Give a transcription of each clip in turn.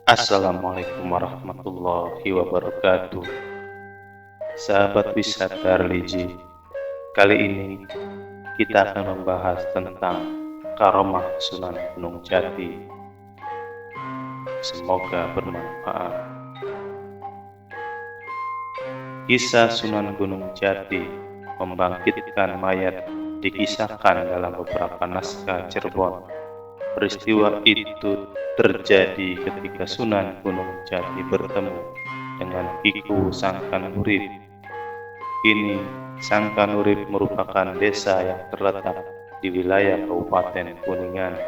Assalamualaikum warahmatullahi wabarakatuh. Sahabat wisata religi, kali ini kita akan membahas tentang Karomah Sunan Gunung Jati. Semoga bermanfaat. Kisah Sunan Gunung Jati membangkitkan mayat dikisahkan dalam beberapa naskah Cirebon. Peristiwa itu terjadi ketika Sunan Gunung Jati bertemu dengan Kiku Sangkanurip. Kini Sangkanurip merupakan desa yang terletak di wilayah Kabupaten Kuningan.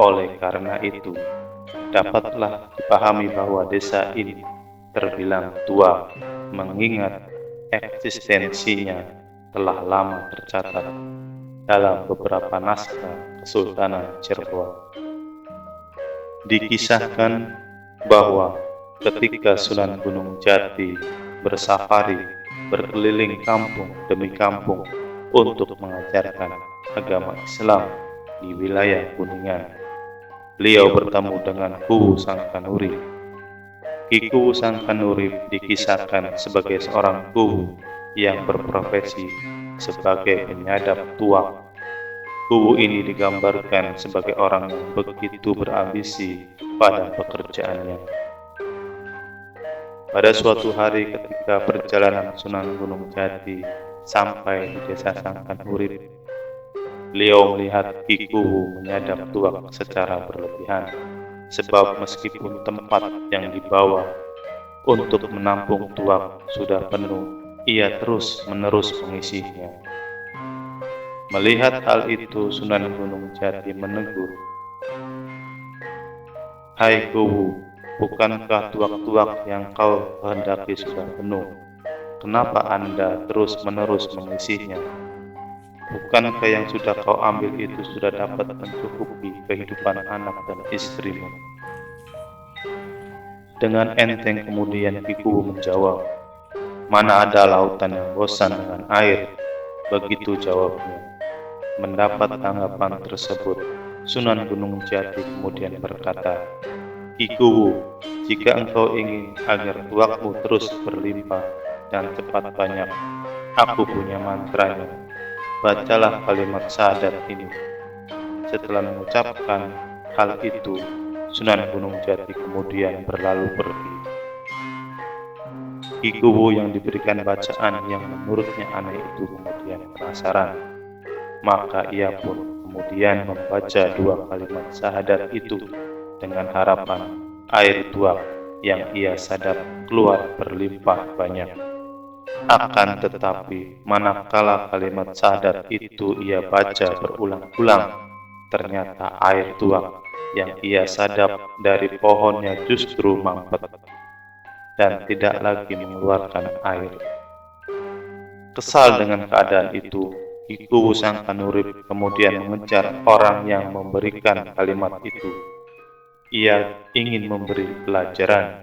Oleh karena itu, dapatlah dipahami bahwa desa ini terbilang tua, mengingat eksistensinya telah lama tercatat dalam beberapa naskah Kesultanan Cirebon. Dikisahkan bahwa ketika Sunan Gunung Jati bersafari berkeliling kampung demi kampung untuk mengajarkan agama Islam di wilayah Kuningan, beliau bertemu dengan Kuwu Sangkanurip. Kiku Sangkanurip dikisahkan sebagai seorang kuwu yang berprofesi sebagai penyadap tuak. Kuwu ini digambarkan sebagai orang yang begitu berambisi pada pekerjaannya. Pada suatu hari ketika perjalanan Sunan Gunung Jati sampai di desa Sangkanurip, beliau melihat Ki Kuwu menyadap tuak secara berlebihan, sebab meskipun tempat yang dibawa untuk menampung tuak sudah penuh, ia terus-menerus mengisinya. Melihat hal itu, Sunan Gunung Jati menegur, "Hai Kuwu, bukankah tuak-tuak yang kau kehendaki sudah penuh? Kenapa Anda terus-menerus mengisinya? Bukankah yang sudah kau ambil itu sudah dapat mencukupi kehidupan anak dan istrimu?" Dengan enteng kemudian Ki Kuwu menjawab, "Mana ada lautan yang bosan dengan air?" Begitu jawabnya. Mendapat tanggapan tersebut, Sunan Gunung Jati kemudian berkata, "Ki Kuwu, jika engkau ingin agar tuakmu terus berlimpah dan cepat banyak, aku punya mantranya. Bacalah kalimat syahadat ini." Setelah mengucapkan hal itu, Sunan Gunung Jati kemudian berlalu pergi. Ki Kuwu yang diberikan bacaan yang menurutnya aneh itu kemudian penasaran. Maka ia pun kemudian membaca dua kalimat syahadat itu dengan harapan air tuak yang ia sadap keluar berlimpah banyak. Akan tetapi, manakala kalimat syahadat itu ia baca berulang-ulang, ternyata air tuak yang ia sadap dari pohonnya justru mampet dan tidak lagi mengeluarkan air. Kesal dengan keadaan itu, Ki Kuwu Sangkanurip kemudian mengejar orang yang memberikan kalimat itu. Ia ingin memberi pelajaran.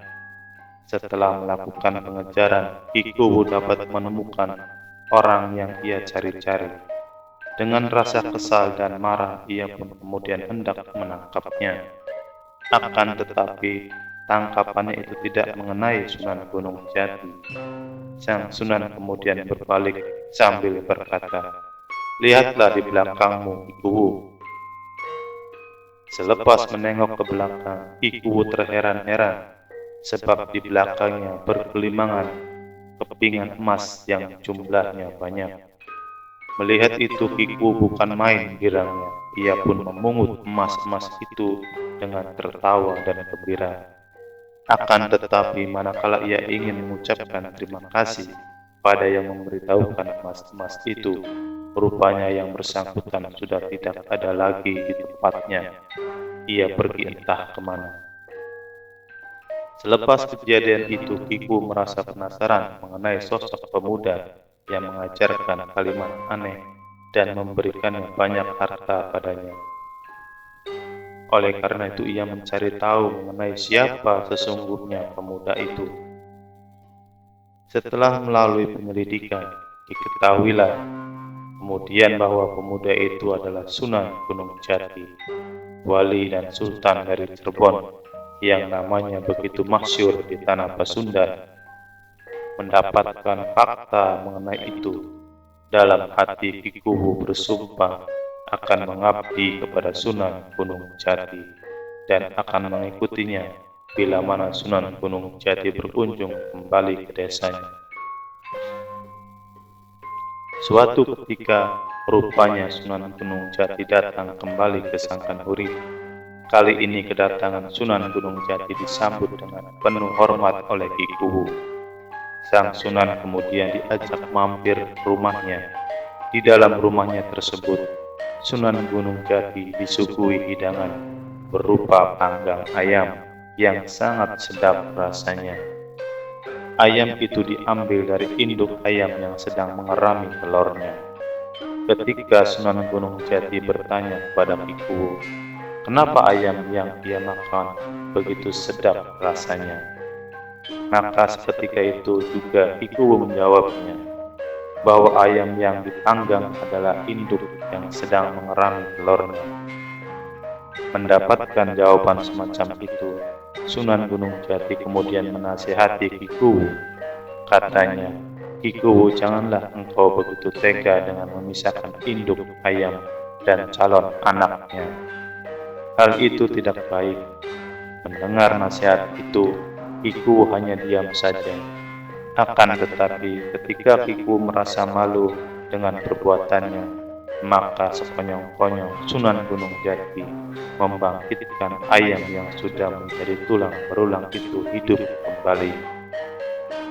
Setelah melakukan pengejaran, Ki Kuwu dapat menemukan orang yang ia cari-cari. Dengan rasa kesal dan marah, ia pun kemudian hendak menangkapnya. Akan tetapi, tangkapannya itu tidak mengenai Sunan Gunung Jati. Sang Sunan kemudian berbalik sambil berkata, "Lihatlah di belakangmu, Ki Kuwu." Selepas menengok ke belakang, Ki Kuwu terheran-heran, sebab di belakangnya bergelimangan kepingan emas yang jumlahnya banyak. Melihat itu, Ki Kuwu bukan main girangnya. Ia pun memungut emas-emas itu dengan tertawa dan gembira. Akan tetapi, manakala ia ingin mengucapkan terima kasih pada yang memberitahukan emas-emas itu, rupanya yang bersangkutan sudah tidak ada lagi di tempatnya. Ia pergi entah kemana. Selepas kejadian itu, Ki Kuwu merasa penasaran mengenai sosok pemuda yang mengajarkan kalimat aneh dan memberikannya banyak harta padanya. Oleh karena itu, ia mencari tahu mengenai siapa sesungguhnya pemuda itu. Setelah melalui penyelidikan, diketahuilah kemudian bahwa pemuda itu adalah Sunan Gunung Jati, wali dan sultan dari Cirebon. yang namanya begitu masyhur di tanah Pasundan, mendapatkan fakta mengenai itu, dalam hati Ki Kuwu bersumpah akan mengabdi kepada Sunan Gunung Jati dan akan mengikutinya bila mana Sunan Gunung Jati berkunjung kembali ke desanya. Suatu ketika, rupanya Sunan Gunung Jati datang kembali ke Sangkanhuri. Kali ini kedatangan Sunan Gunung Jati disambut dengan penuh hormat oleh Ki Kuwu. Sang Sunan kemudian diajak mampir rumahnya. Di dalam rumahnya tersebut, Sunan Gunung Jati disuguhi hidangan berupa panggang ayam yang sangat sedap rasanya. Ayam itu diambil dari induk ayam yang sedang mengerami telurnya. Ketika Sunan Gunung Jati bertanya kepada Ki Kuwu, kenapa ayam yang ia makan begitu sedap rasanya? Maka seketika itu juga Ki Kuwu menjawabnya, bahwa ayam yang dipanggang adalah induk yang sedang mengerami telurnya. Mendapatkan jawaban semacam itu, Sunan Gunung Jati kemudian menasihati Ki Kuwu. Katanya, Ki Kuwu, janganlah engkau begitu tega dengan memisahkan induk ayam dan calon anaknya. Hal itu tidak baik. Mendengar nasihat itu, Ki Kuwu hanya diam saja. Akan tetapi ketika Ki Kuwu merasa malu dengan perbuatannya, maka sekonyong-konyong Sunan Gunung Jati membangkitkan ayam yang sudah menjadi tulang berulang itu hidup kembali.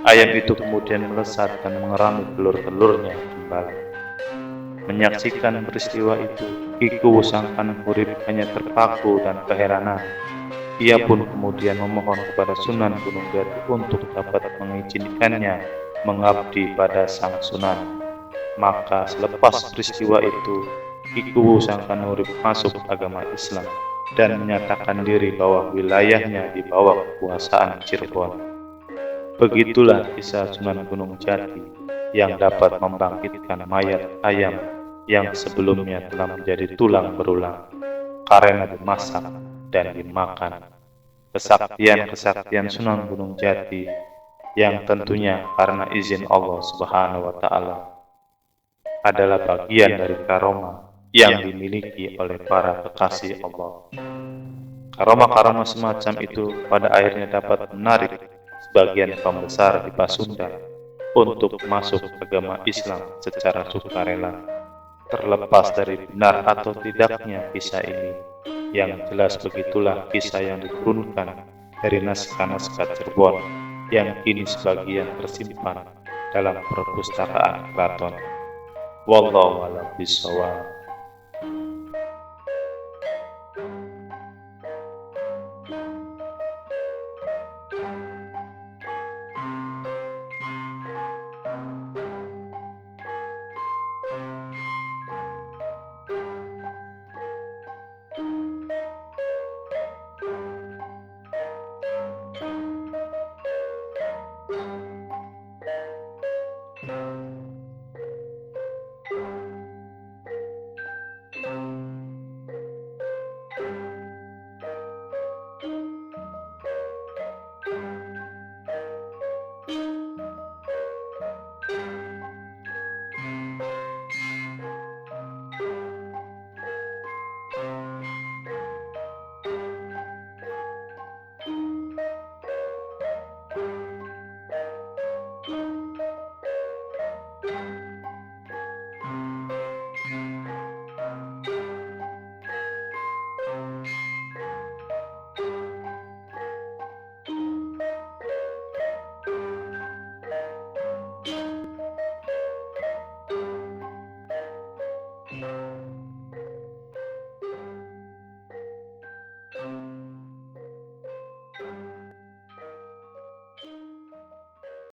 Ayam itu kemudian melesat dan mengerami telur-telurnya kembali. Menyaksikan peristiwa itu, Ki Kuwu Sangkanhuri hanya terpaku dan keheranan. Ia pun kemudian memohon kepada Sunan Gunung Jati untuk dapat mengizinkannya mengabdi pada Sang Sunan. Maka selepas peristiwa itu, Ki Kuwu Sangkanhuri masuk agama Islam dan menyatakan diri bahwa wilayahnya di bawah kekuasaan Cirebon. Begitulah kisah Sunan Gunung Jati yang dapat membangkitkan mayat ayam yang sebelumnya telah menjadi tulang berulang karena dimasak dan dimakan. Kesaktian-kesaktian Sunan Gunung Jati yang tentunya karena izin Allah Subhanahu wa Ta'ala adalah bagian dari karomah yang dimiliki oleh para kekasih Allah. Karomah-karomah semacam itu pada akhirnya dapat menarik sebagian pembesar di Pasundan untuk masuk agama Islam secara sukarela. Terlepas dari benar atau tidaknya kisah ini, yang jelas begitulah kisah yang diturunkan dari naskah-naskah Cirebon yang kini sebagian tersimpan dalam perpustakaan keraton. Wallahu a'lam bishawab.